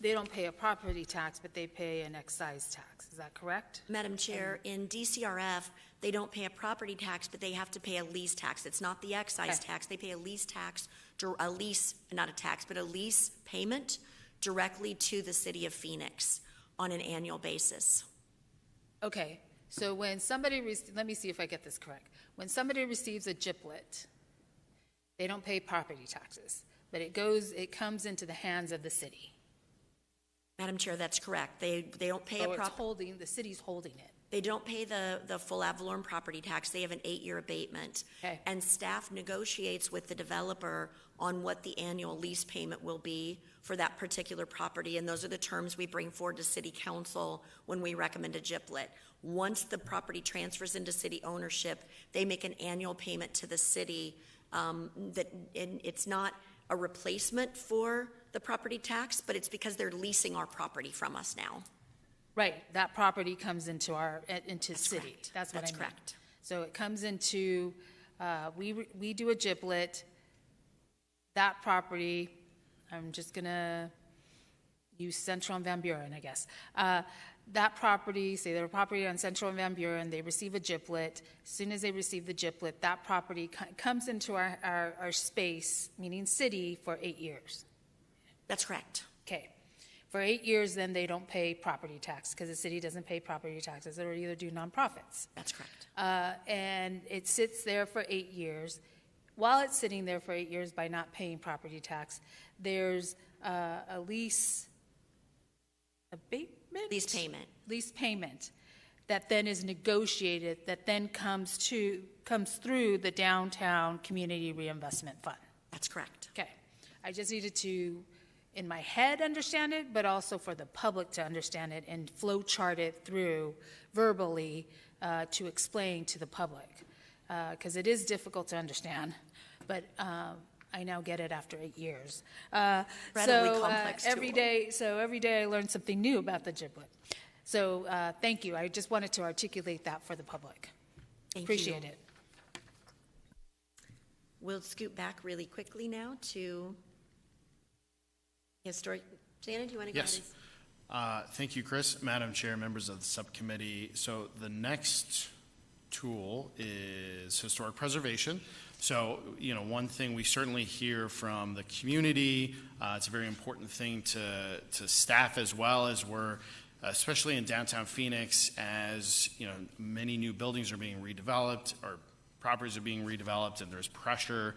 they don't pay a property tax, but they pay an excise tax. Is that correct? Madam Chair, in DCRF, they don't pay a property tax, but they have to pay a lease tax. It's not the excise tax. They pay a lease tax, not a tax, but a lease payment directly to the city of Phoenix on an annual basis. Okay, so when somebody, let me see if I get this correct. When somebody receives a GIPLET, they don't pay property taxes, but it comes into the hands of the city. Madam Chair, that's correct. They don't pay the city's holding it. They don't pay the full ad valorem property tax. They have an 8-year abatement. Okay. And staff negotiates with the developer on what the annual lease payment will be for that particular property. And those are the terms we bring forward to city council when we recommend a GIPLET. Once the property transfers into city ownership, they make an annual payment to the city and it's not a replacement for the property tax, but it's because they're leasing our property from us now. Right, that property comes into city. Correct. That's what I mean. Correct. So it comes into, we do a GIPLET, that property, I'm just going to use Central and Van Buren, I guess. That property, say they're a property on Central and Van Buren, they receive a GIPLET. As soon as they receive the GIPLET, that property comes into our space, meaning city, for 8 years. That's correct. Okay. For 8 years, then they don't pay property tax because the city doesn't pay property taxes or either do nonprofits. That's correct. And it sits there for 8 years. While it's sitting there for 8 years by not paying property tax, there's a lease abatement? Lease payment that then is negotiated, that then comes through the Downtown Community Reinvestment Fund. That's correct. Okay. I just needed to, in my head, understand it, but also for the public to understand it and flow chart it through verbally to explain to the public. Because it is difficult to understand, but I now get it after 8 years. Incredibly complex tool. Every day I learn something new about the GIPLET. So thank you. I just wanted to articulate that for the public. Appreciate it. We'll scoot back really quickly now to historic. Shannon, do you want to go Yes. Thank you, Chris. Madam Chair, members of the subcommittee. So the next tool is historic preservation. So, one thing we certainly hear from the community, it's a very important thing to staff as well, as we're, especially in downtown Phoenix, as, many new buildings are being redeveloped or properties are being redeveloped, and there's pressure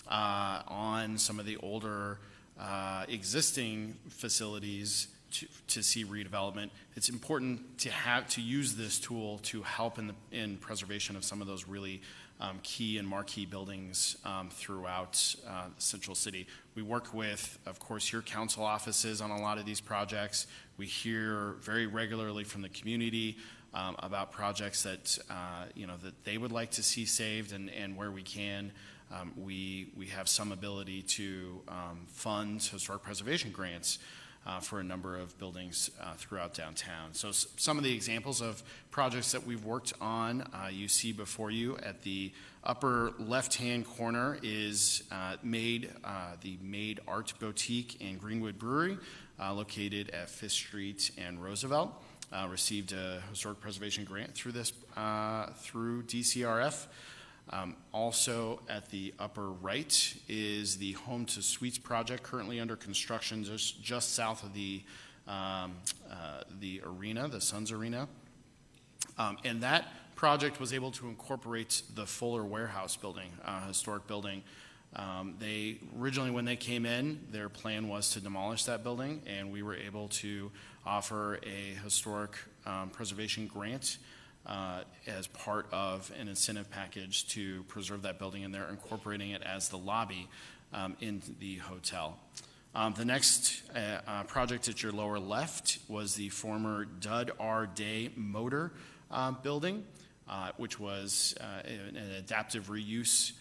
on some of the older existing facilities to see redevelopment. It's important to use this tool to help in preservation of some of those really key and marquee buildings throughout Central City. We work with, of course, your council offices on a lot of these projects. We hear very regularly from the community about projects that that they would like to see saved, and where we can, we have some ability to fund historic preservation grants for a number of buildings throughout downtown. So some of the examples of projects that we've worked on, you see before you at the upper left-hand corner is the Made Art Boutique and Greenwood Brewery, located at 5th Street and Roosevelt. Received a historic preservation grant through DCRF. Also at the upper right is the Home to Suites project, currently under construction just south of the arena, the Suns Arena. And that project was able to incorporate the Fuller Warehouse building, historic building. They originally, when they came in, their plan was to demolish that building, and we were able to offer a historic preservation grant as part of an incentive package to preserve that building, and they're incorporating it as the lobby in the hotel. The next project at your lower left was the former Dud R. Day Motor building, which was an adaptive reuse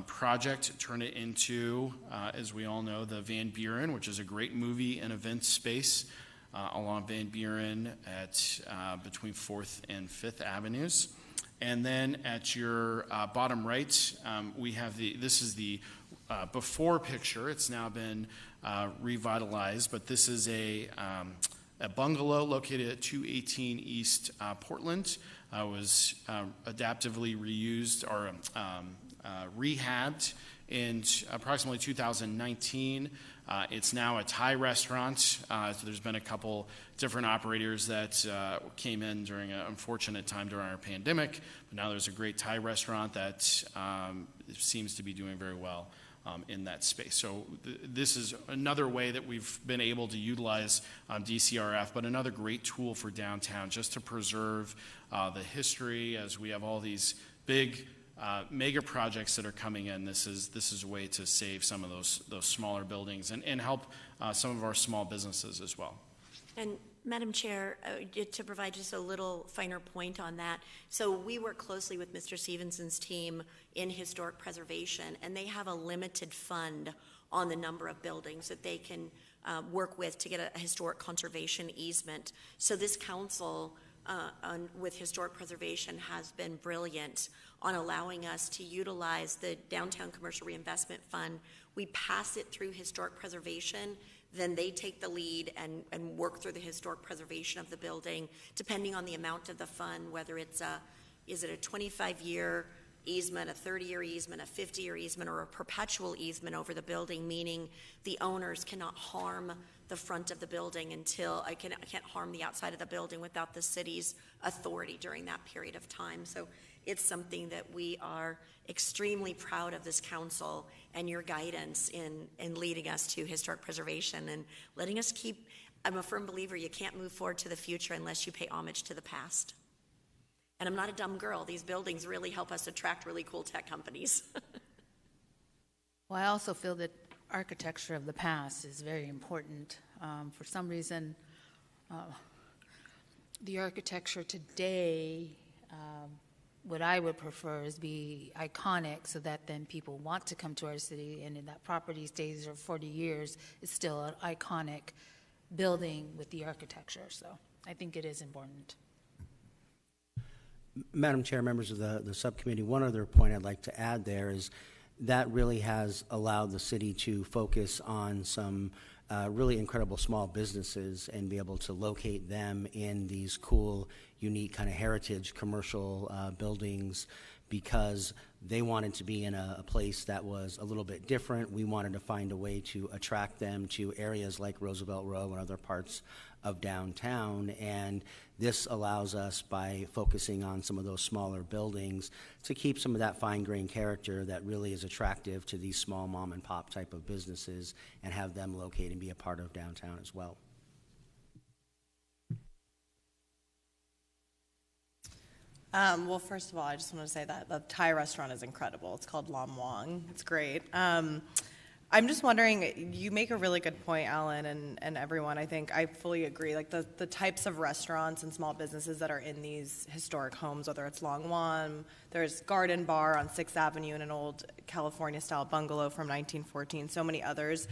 project. Turn it into, as we all know, the Van Buren, which is a great movie and event space along Van Buren at between 4th and 5th Avenues. And then at your bottom right, we have this is the before picture. It's now been revitalized, but this is a bungalow located at 218 East Portland. Was adaptively reused or rehabbed in approximately 2019. It's now a Thai restaurant. So there's been a couple different operators that came in during an unfortunate time during our pandemic, but now there's a great Thai restaurant that seems to be doing very well in that space. So this is another way that we've been able to utilize DCRF, but another great tool for downtown just to preserve the history as we have all these big mega projects that are coming in. This is a way to save some of those smaller buildings and help some of our small businesses as well. And Madam Chair, to provide just a little finer point on that, so we work closely with Mr. Stevenson's team in historic preservation, and they have a limited fund on the number of buildings that they can work with to get a historic conservation easement. So this council with historic preservation has been brilliant on allowing us to utilize the Downtown Commercial Reinvestment Fund. We pass it through historic preservation, then they take the lead and work through the historic preservation of the building, depending on the amount of the fund, whether it's is it a 25-year easement, a 30-year easement, a 50-year easement, or a perpetual easement over the building, meaning the owners cannot harm the front of the building until I can't harm the outside of the building without the city's authority during that period of time. So it's something that we are extremely proud of, this council and your guidance in leading us to historic preservation and letting us keep. I'm a firm believer you can't move forward to the future unless you pay homage to the past. And I'm not a dumb girl. These buildings really help us attract really cool tech companies. Well, I also feel that architecture of the past is very important. For some reason, the architecture today, what I would prefer is be iconic so that then people want to come to our city, and in that property stays for 40 years, it's still an iconic building with the architecture. So I think it is important. Madam Chair, members of the subcommittee, one other point I'd like to add there is that really has allowed the city to focus on some really incredible small businesses and be able to locate them in these cool, unique kind of heritage commercial buildings, because they wanted to be in a place that was a little bit different. We wanted to find a way to attract them to areas like Roosevelt Row and other parts of downtown, and this allows us, by focusing on some of those smaller buildings, to keep some of that fine-grained character that really is attractive to these small mom-and-pop type of businesses and have them locate and be a part of downtown as well. Well, first of all, I just want to say that the Thai restaurant is incredible. It's called Lam Wang. It's great. I'm just wondering, you make a really good point, Alan, and everyone. I think I fully agree. Like the types of restaurants and small businesses that are in these historic homes, whether it's Long Wan, there's Garden Bar on 6th Avenue in an old California-style bungalow from 1914, so many others.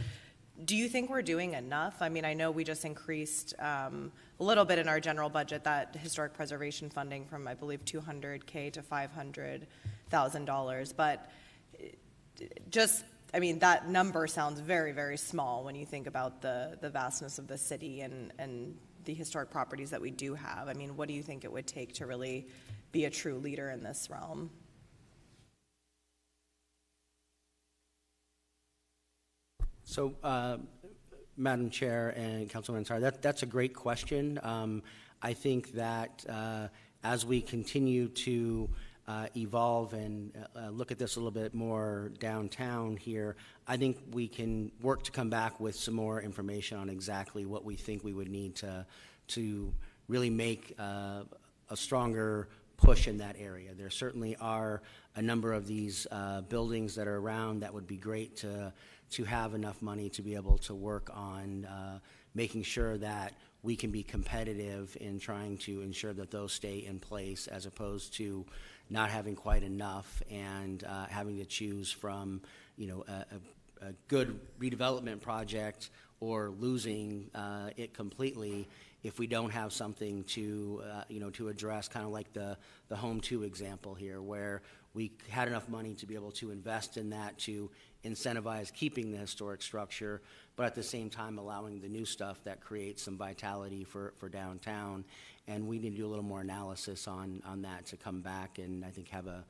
Do you think we're doing enough? I mean, I know we just increased a little bit in our general budget, that historic preservation funding from, I believe, $200K to $500,000, but just, I mean, that number sounds very, very small when you think about the vastness of the city and the historic properties that we do have. I mean, what do you think it would take to really be a true leader in this realm? So, Madam Chair and Councilman Ansari, that's a great question. I think that as we continue to evolve and look at this a little bit more downtown here, I think we can work to come back with some more information on exactly what we think we would need to really make a stronger push in that area. There certainly are a number of these buildings that are around that would be great to have enough money to be able to work on making sure that we can be competitive in trying to ensure that those stay in place, as opposed to not having quite enough and having to choose from, you know, a good redevelopment project or losing it completely if we don't have something to, you know, to address, kind of like the Home 2 example here, where we had enough money to be able to invest in that to incentivize keeping the historic structure, but at the same time allowing the new stuff that creates some vitality for downtown. And we need to do a little more analysis on that to come back and I think have a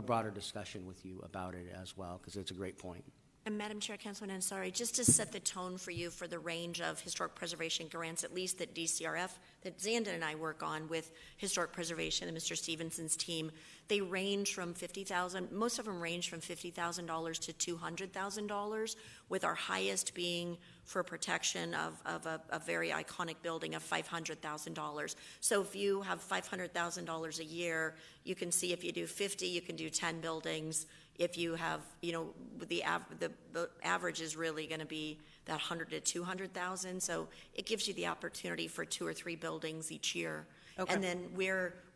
broader discussion with you about it as well, because it's a great point. And Madam Chair, Councilman Ansari, just to set the tone for you for the range of historic preservation grants, at least that DCRF, that Zanda and I work on with historic preservation and Mr. Stevenson's team, they range from $50,000, most of them range from $50,000 to $200,000, with our highest being for protection of a very iconic building of $500,000. So if you have $500,000 a year, you can see if you do 50, you can do 10 buildings. If you have, you know, the average is really going to be that 100 to 200,000. So it gives you the opportunity for 2 or 3 buildings each year. Okay. And then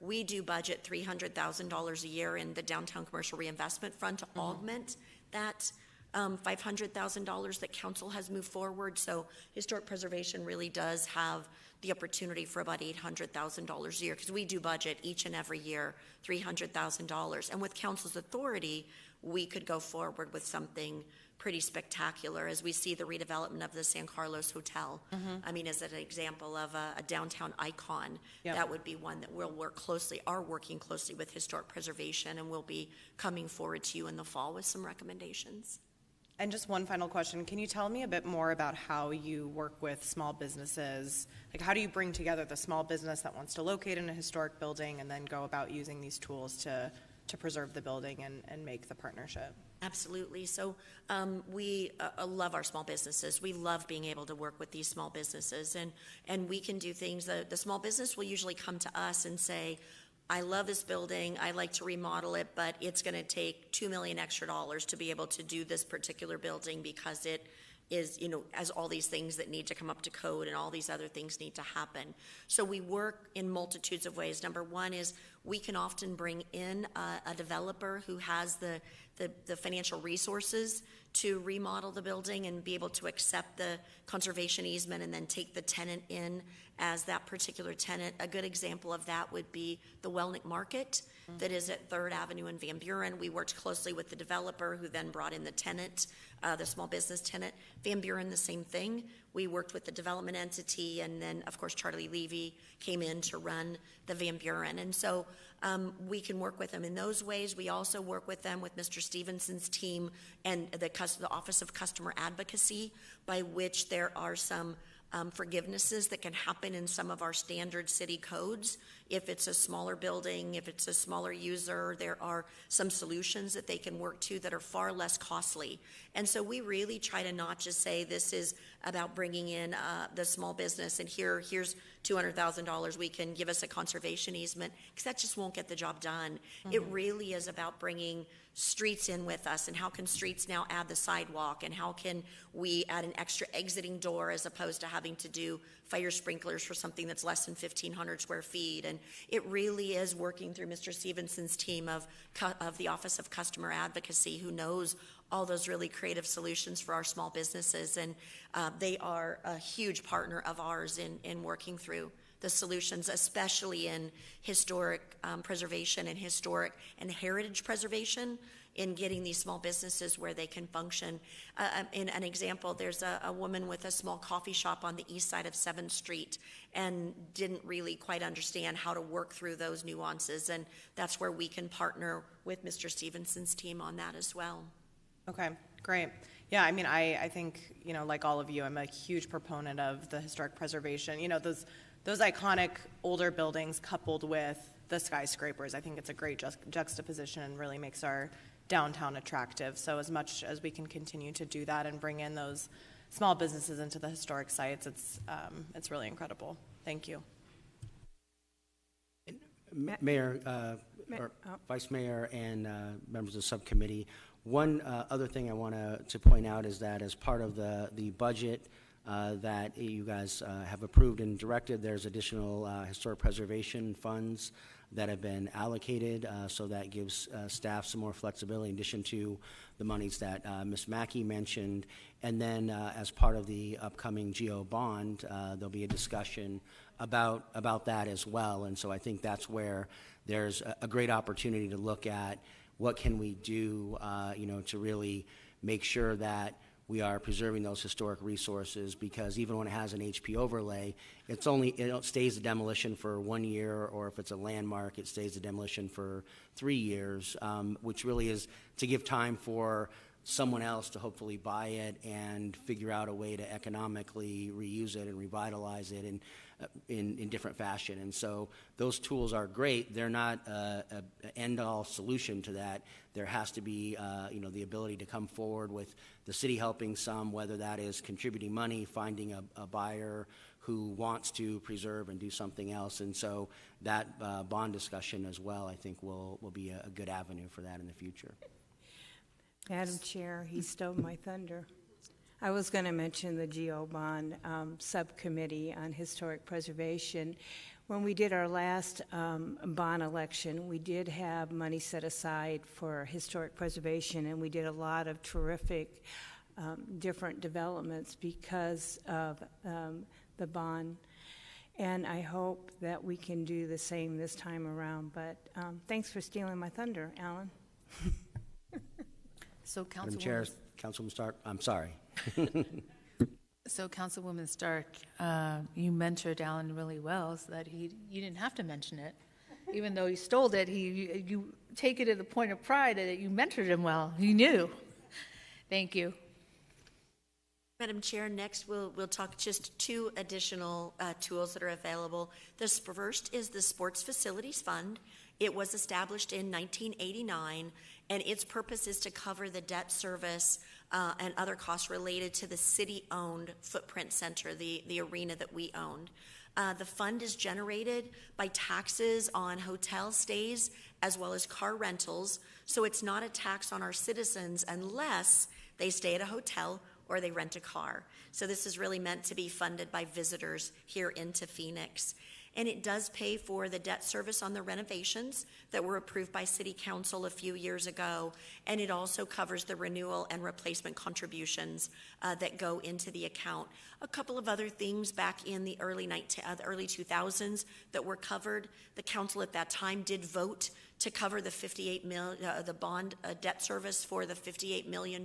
we do budget $300,000 a year in the Downtown Commercial Reinvestment Fund to augment that $500,000 that council has moved forward. So historic preservation really does have the opportunity for about $800,000 a year, because we do budget each and every year $300,000. And with council's authority, we could go forward with something pretty spectacular, as we see the redevelopment of the San Carlos Hotel. I mean, as an example of a downtown icon, that would be one that we'll are working closely with historic preservation, and we'll be coming forward to you in the fall with some recommendations. And just one final question. Can you tell me a bit more about how you work with small businesses? Like, how do you bring together the small business that wants to locate in a historic building and then go about using these tools to preserve the building and make the partnership? Absolutely. So we love our small businesses. We love being able to work with these small businesses, and we can do things. The small business will usually come to us and say, I love this building, I'd like to remodel it, but it's going to take $2 million extra to be able to do this particular building, because it is, as all these things that need to come up to code and all these other things need to happen. So we work in multitudes of ways. Number one is we can often bring in a developer who has the financial resources to remodel the building and be able to accept the conservation easement and then take the tenant in as that particular tenant. A good example of that would be the Wellnick Market that is at 3rd Avenue in Van Buren. We worked closely with the developer, who then brought in the tenant, the small business tenant. Van Buren, the same thing. We worked with the development entity, and then, of course, Charlie Levy came in to run the Van Buren. And so we can work with them in those ways. We also work with them with Mr. Stevenson's team and the Office of Customer Advocacy, by which there are some forgivenesses that can happen in some of our standard city codes. If it's a smaller building, if it's a smaller user, there are some solutions that they can work to that are far less costly. And so we really try to not just say this is about bringing in the small business and here's $200,000, we can give us a conservation easement, because that just won't get the job done. It really is about bringing streets in with us, and how can streets now add the sidewalk, and how can we add an extra exiting door as opposed to having to do fire sprinklers for something that's less than 1,500 square feet. And it really is working through Mr. Stevenson's team of the Office of Customer Advocacy, who knows all those really creative solutions for our small businesses, and they are a huge partner of ours in working through the solutions, especially in historic preservation and historic and heritage preservation, in getting these small businesses where they can function. In an example, there's a woman with a small coffee shop on the east side of 7th Street and didn't really quite understand how to work through those nuances, and that's where we can partner with Mr. Stevenson's team on that as well. Okay, great. Yeah, I mean, I think, like all of you, I'm a huge proponent of the historic preservation. Those iconic older buildings coupled with the skyscrapers, I think it's a great juxtaposition and really makes our downtown attractive. So as much as we can continue to do that and bring in those small businesses into the historic sites, it's really incredible. Thank you. Mayor, or Vice Mayor, and members of the subcommittee, one other thing I want to point out is that as part of the budget that you guys have approved and directed, there's additional historic preservation funds that have been allocated, so that gives staff some more flexibility in addition to the monies that Ms. Mackey mentioned. And then as part of the upcoming GO bond, there'll be a discussion about that as well. And so I think that's where there's a great opportunity to look at what can we do, to really make sure that we are preserving those historic resources, because even when it has an HP overlay, it stays a demolition for 1 year, or if it's a landmark, it stays a demolition for 3 years, which really is to give time for someone else to hopefully buy it and figure out a way to economically reuse it and revitalize it in different fashion. And so those tools are great. They're not an end-all solution to that. There has to be the ability to come forward with the city helping some, whether that is contributing money, finding a buyer who wants to preserve and do something else. And so that bond discussion as well, I think, will be a good avenue for that in the future. Madam Chair, he stole my thunder. I was going to mention the GO bond subcommittee on historic preservation. when we did our last bond election, we did have money set aside for historic preservation, and we did a lot of terrific different developments because of the bond. And I hope that we can do the same this time around. But thanks for stealing my thunder, Alan. So Madam Chair, Councilwoman, Councilwoman Stark, I'm sorry. so Councilwoman Stark, you mentored Alan really well, so that you didn't have to mention it. Even though he stole it, you take it to the point of pride that you mentored him well. He knew. Thank you. Madam Chair, next we'll talk just two additional tools that are available. The first is the Sports Facilities Fund. It was established in 1989, and its purpose is to cover the debt service and other costs related to the city-owned footprint center, the arena that we owned. The fund is generated by taxes on hotel stays as well as car rentals, so it's not a tax on our citizens unless they stay at a hotel or they rent a car. So this is really meant to be funded by visitors here into Phoenix. And it does pay for the debt service on the renovations that were approved by City Council a few years ago. And it also covers the renewal and replacement contributions that go into the account. A couple of other things back in the early 2000s that were covered. The council at that time did vote to cover the bond debt service for the $58 million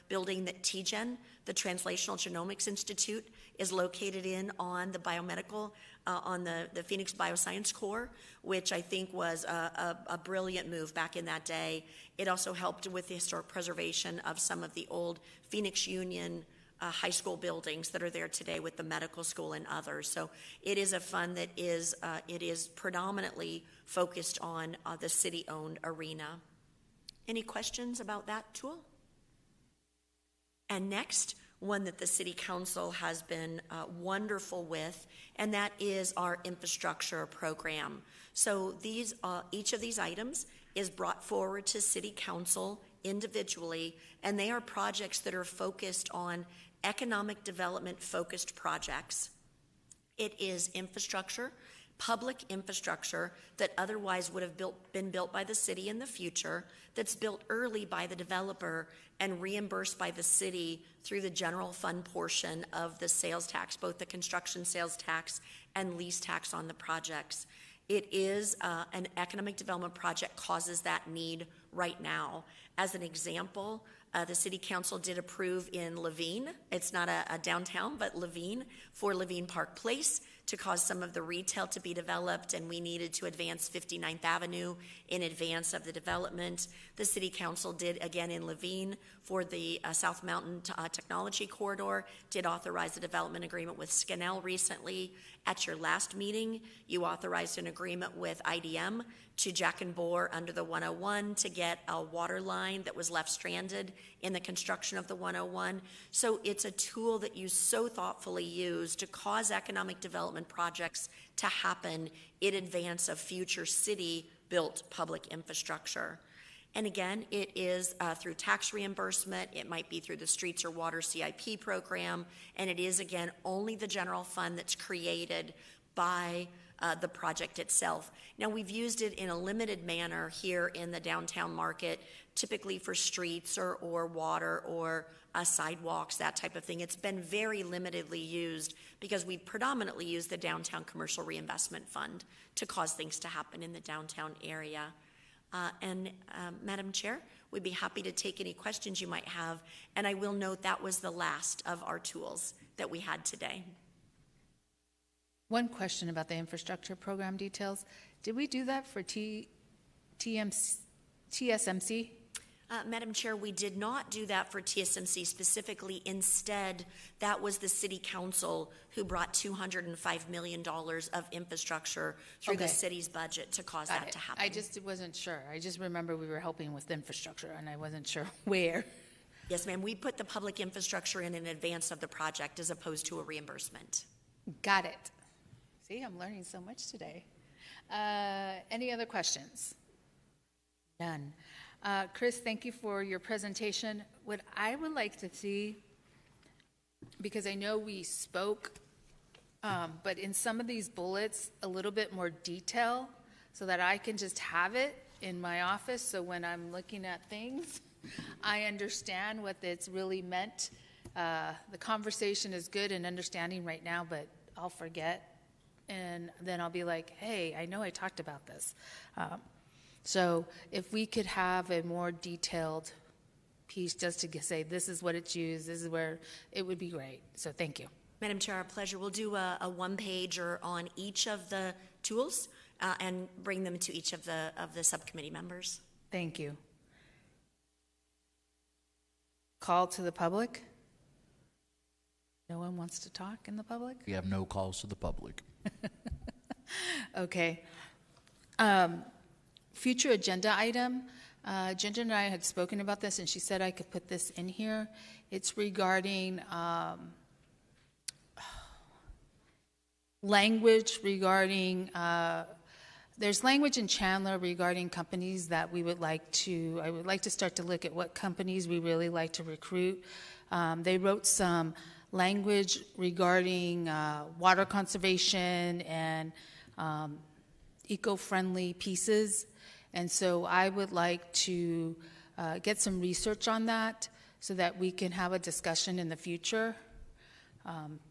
building that TGen, the Translational Genomics Institute, is located in on the biomedical, on the Phoenix Bioscience Core, which I think was a brilliant move back in that day. It also helped with the historic preservation of some of the old Phoenix Union high school buildings that are there today with the medical school and others. So it is a fund that is predominantly focused on the city-owned arena. Any questions about that tool? And next, one that the City Council has been wonderful with, and that is our infrastructure program. So each of these items is brought forward to City Council individually, and they are projects that are focused on economic development focused projects. It is infrastructure, public infrastructure that otherwise would have been built by the city in the future, that's built early by the developer and reimbursed by the city through the general fund portion of the sales tax, both the construction sales tax and lease tax on the projects. It is an economic development project causes that need right now. As an example, the City Council did approve in Levine, it's not a downtown, but Levine, for Levine Park Place, to cause some of the retail to be developed, and we needed to advance 59th Avenue in advance of the development. The City Council did again in Levine for the South Mountain Technology Corridor, did authorize a development agreement with Scannell recently. At your last meeting, you authorized an agreement with IDM to Jack and Bohr under the 101 to get a water line that was left stranded in the construction of the 101. So it's a tool that you so thoughtfully use to cause economic development projects to happen in advance of future city-built public infrastructure. And again, it is through tax reimbursement, it might be through the Streets or Water CIP program, and it is, again, only the general fund that's created by the project itself. Now, we've used it in a limited manner here in the downtown market, typically for streets or water or sidewalks, that type of thing. It's been very limitedly used because we predominantly use the Downtown Commercial Reinvestment Fund to cause things to happen in the downtown area. Madam Chair, we'd be happy to take any questions you might have, and I will note that was the last of our tools that we had today. One question about the infrastructure program details. Did we do that for TSMC? Madam Chair, we did not do that for TSMC specifically. Instead, that was the City Council who brought $205 million of infrastructure through the city's budget to cause that to happen. I just wasn't sure. I just remember we were helping with infrastructure, and I wasn't sure where. Yes, ma'am. We put the public infrastructure in advance of the project as opposed to a reimbursement. Got it. See, I'm learning so much today. Any other questions? None. Chris, thank you for your presentation. What I would like to see, because I know we spoke But in some of these bullets, a little bit more detail so that I can just have it in my office. So when I'm looking at things, I understand what it's really meant. The conversation is good and understanding right now, but I'll forget. And then I'll be like, hey, I know I talked about this. So if we could have a more detailed piece just to say, this is what it's used, this is where, it would be great. So thank you. Madam Chair, our pleasure. We'll do a one-pager on each of the tools and bring them to each of the subcommittee members. Thank you. Call to the public? No one wants to talk in the public? We have no calls to the public. Okay. Future agenda item. Ginger and I had spoken about this, and she said I could put this in here. It's regarding language regarding, there's language in Chandler regarding companies that I would like to start to look at what companies we really like to recruit. They wrote some language regarding water conservation and eco-friendly pieces. And so I would like to get some research on that so that we can have a discussion in the future.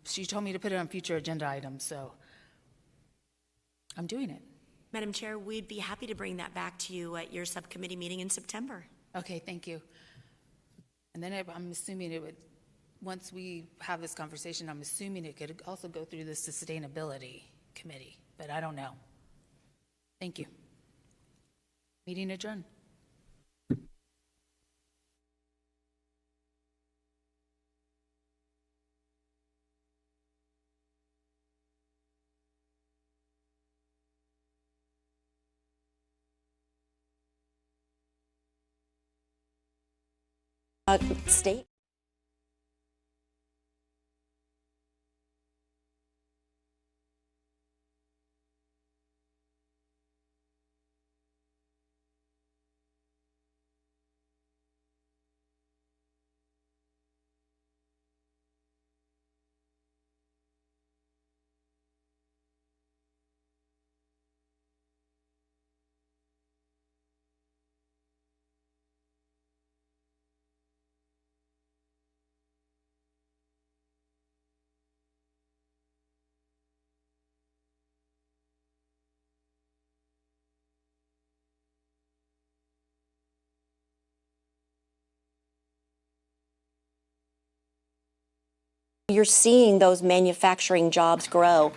She told me to put it on future agenda items, so I'm doing it. Madam Chair, we'd be happy to bring that back to you at your subcommittee meeting in September. Okay, thank you. And then I'm assuming it would, once we have this conversation, I'm assuming it could also go through the Sustainability Committee, but I don't know. Thank you. Meeting adjourned. State. You're seeing those manufacturing jobs grow.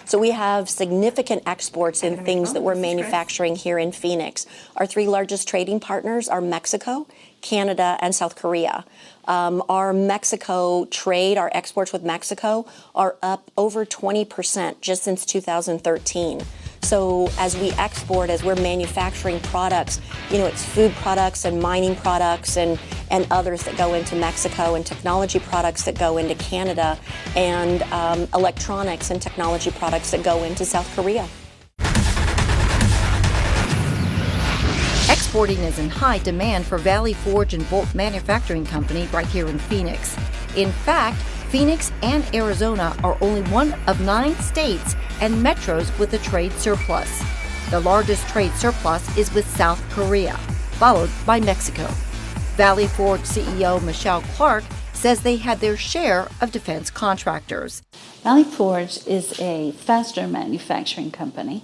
So we have significant exports in things that we're manufacturing here in Phoenix. Our three largest trading partners are Mexico, Canada, and South Korea. Our Mexico trade, our exports with Mexico, are up over 20% just since 2013. So as we export, as we're manufacturing products, you know, it's food products and mining products and others that go into Mexico, and technology products that go into Canada, and electronics and technology products that go into South Korea. Exporting is in high demand for Valley Forge and Bolt Manufacturing Company right here in Phoenix. In fact, Phoenix and Arizona are only one of 9 states and metros with a trade surplus. The largest trade surplus is with South Korea, followed by Mexico. Valley Forge CEO Michelle Clark says they had their share of defense contractors. Valley Forge is a fastener manufacturing company